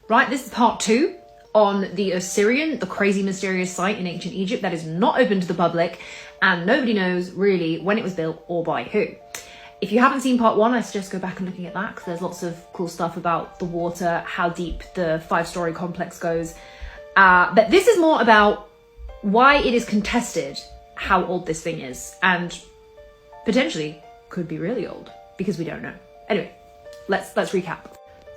right? This is part 2 on the Osirian, the crazy mysterious site in ancient Egypt that is not open to the public, and nobody knows really when it was built or by who. If you haven't seen part 1, I suggest go back and looking at that, because there's lots of cool stuff about the water, how deep the 5-story complex goes. But this is more about why it is contested how old this thing is, and potentially could be really old, because we don't know. Anyway, let's recap.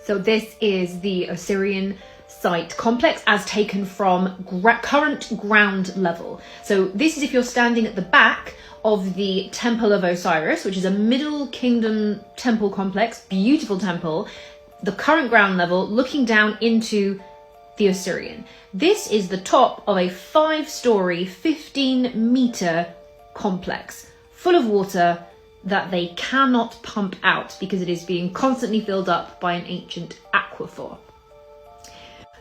So this is the Osirian site complex as taken from current ground level. So this is if you're standing at the back of the Temple of Osiris, which is a Middle Kingdom temple complex, beautiful temple, the current ground level looking down into the Osirian. This is the top of a 5-story, 15-meter complex full of water that they cannot pump out because it is being constantly filled up by an ancient aquifer.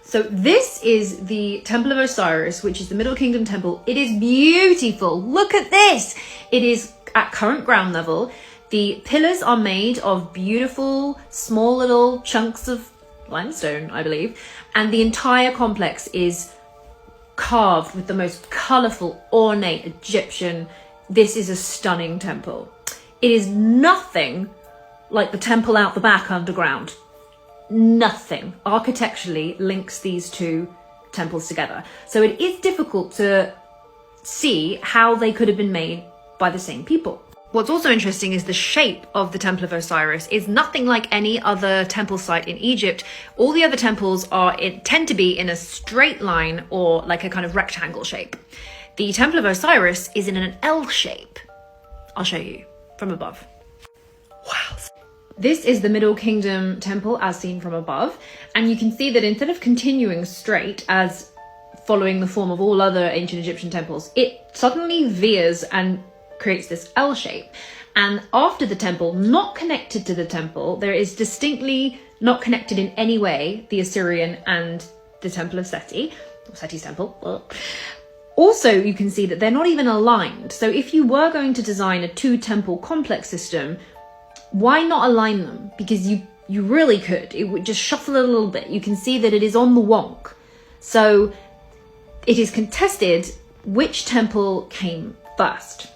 So this is the Temple of Osiris, which is the Middle Kingdom temple. It is beautiful. Look at this. It is at current ground level. The pillars are made of beautiful, small little chunks of limestone, I believe. And the entire complex is carved with the most colourful, ornate Egyptian. This is a stunning temple. It is nothing like the temple out the back underground. Nothing architecturally links these two temples together. So it is difficult to see how they could have been made by the same people. What's also interesting is the shape of the Temple of Osiris is nothing like any other temple site in Egypt. All the other temples tend to be in a straight line or like a kind of rectangle shape. The Temple of Osiris is in an L shape. I'll show you from above. Wow. This is the Middle Kingdom temple as seen from above, and you can see that instead of continuing straight as following the form of all other ancient Egyptian temples, it suddenly veers and creates this L shape. And after the temple, not connected to the temple, there is distinctly not connected in any way the Osirian and the Temple of Seti, or Seti's temple. Also, you can see that they're not even aligned. So if you were going to design a 2-temple complex system, why not align them? Because you really could. It would just shuffle it a little bit. You can see that it is on the wonk. So it is contested which temple came first.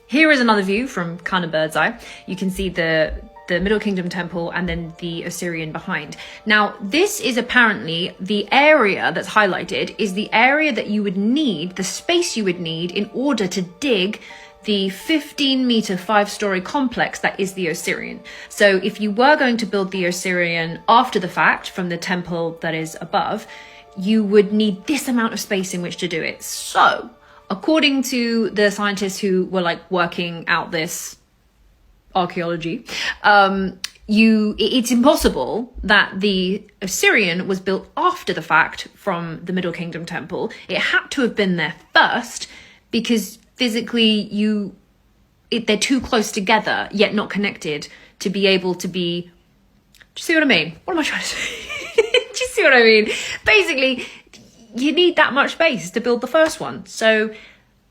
Here is another view from kind of bird's eye. You can see the Middle Kingdom temple and then the Osirian behind. Now, this is apparently the area that's highlighted is the area that you would need, the space you would need in order to dig the 15-meter 5-story complex that is the Osirian. So if you were going to build the Osirian after the fact from the temple that is above, you would need this amount of space in which to do it. So according to the scientists who were like working out this archaeology, it's impossible that the Osirian was built after the fact from the Middle Kingdom temple. It had to have been there first because physically they're too close together yet not connected to be able to be. Do you see what I mean? What am I trying to say? Do you see what I mean? Basically, you need that much space to build the first one. So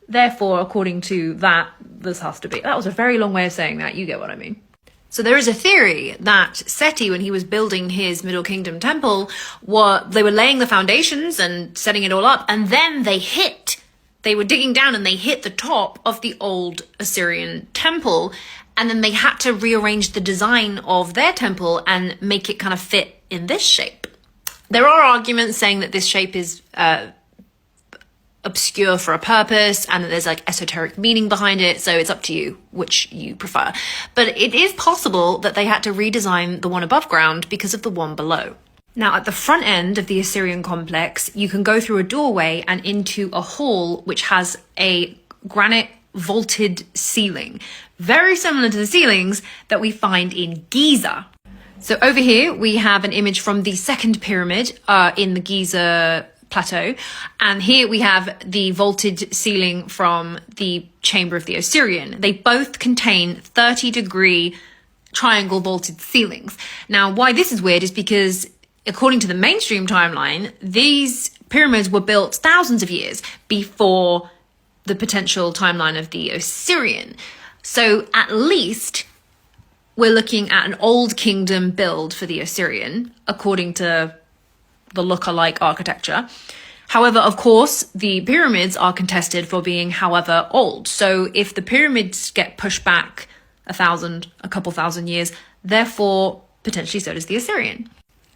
therefore, according to that, this has to be. That was a very long way of saying that. You get what I mean. So there is a theory that Seti, when he was building his Middle Kingdom temple, they were laying the foundations and setting it all up, and then they were digging down and they hit the top of the old Osirian temple, and then they had to rearrange the design of their temple and make it kind of fit in this shape. There are arguments saying that this shape is obscure for a purpose and that there's like esoteric meaning behind it, so it's up to you which you prefer. But it is possible that they had to redesign the one above ground because of the one below. Now, at the front end of the Osirian complex, you can go through a doorway and into a hall which has a granite vaulted ceiling, very similar to the ceilings that we find in Giza. So over here, we have an image from the second pyramid in the Giza plateau. And here we have the vaulted ceiling from the chamber of the Osirian. They both contain 30-degree triangle vaulted ceilings. Now, why this is weird is because according to the mainstream timeline, these pyramids were built thousands of years before the potential timeline of the Osirian. So at least we're looking at an old kingdom build for the Osirian, according to the look-alike architecture. However, of course, the pyramids are contested for being however old. So if the pyramids get pushed back a couple thousand years, therefore potentially so does the Assyrian.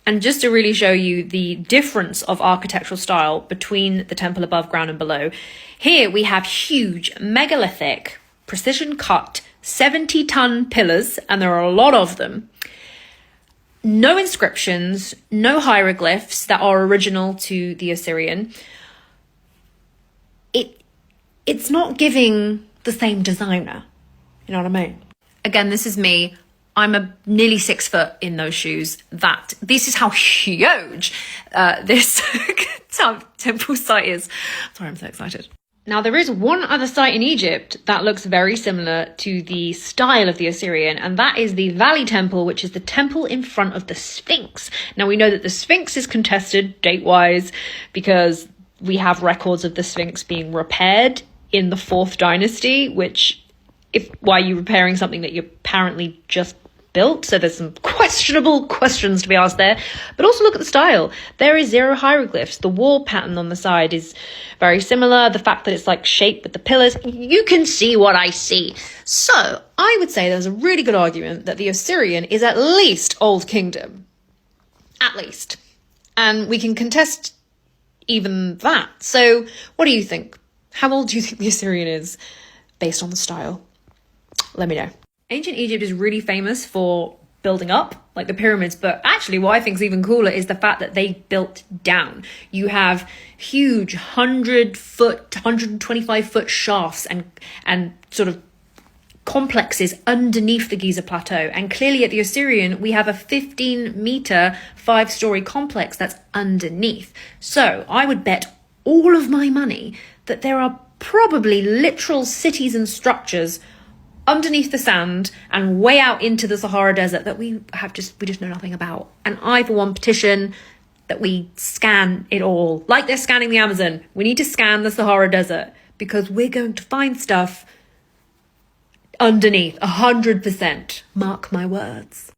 And just to really show you the difference of architectural style between the temple above ground and below, here we have huge megalithic, precision cut, 70-ton pillars, and there are a lot of them. No inscriptions, no hieroglyphs that are original to the Assyrian. It's not giving the same designer. You know what I mean? Again, this is me. I'm nearly 6 foot in those shoes. This is how huge this temple site is. Sorry, I'm so excited. Now, there is one other site in Egypt that looks very similar to the style of the Assyrian, and that is the Valley Temple, which is the temple in front of the Sphinx. Now, we know that the Sphinx is contested date-wise because we have records of the Sphinx being repaired in the 4th dynasty, which, why are you repairing something that you apparently just built? So there's some questionable questions to be asked there. But also look at the style. There is 0 hieroglyphs. The wall pattern on the side is very similar. The fact that it's like shaped with the pillars, you can see what I see. So I would say there's a really good argument that the Assyrian is at least Old Kingdom. At least. And we can contest even that. So what do you think? How old do you think the Assyrian is based on the style? Let me know. Ancient Egypt is really famous for building up, like the pyramids, but actually what I think is even cooler is the fact that they built down. You have huge 100-foot, 125-foot shafts and sort of complexes underneath the Giza Plateau. And clearly at the Assyrian, we have a 15-meter, 5-story complex that's underneath. So I would bet all of my money that there are probably literal cities and structures underneath the sand and way out into the Sahara Desert that we just know nothing about. And I, for one, petition that we scan it all. Like they're scanning the Amazon. We need to scan the Sahara Desert because we're going to find stuff underneath, 100%. Mark my words.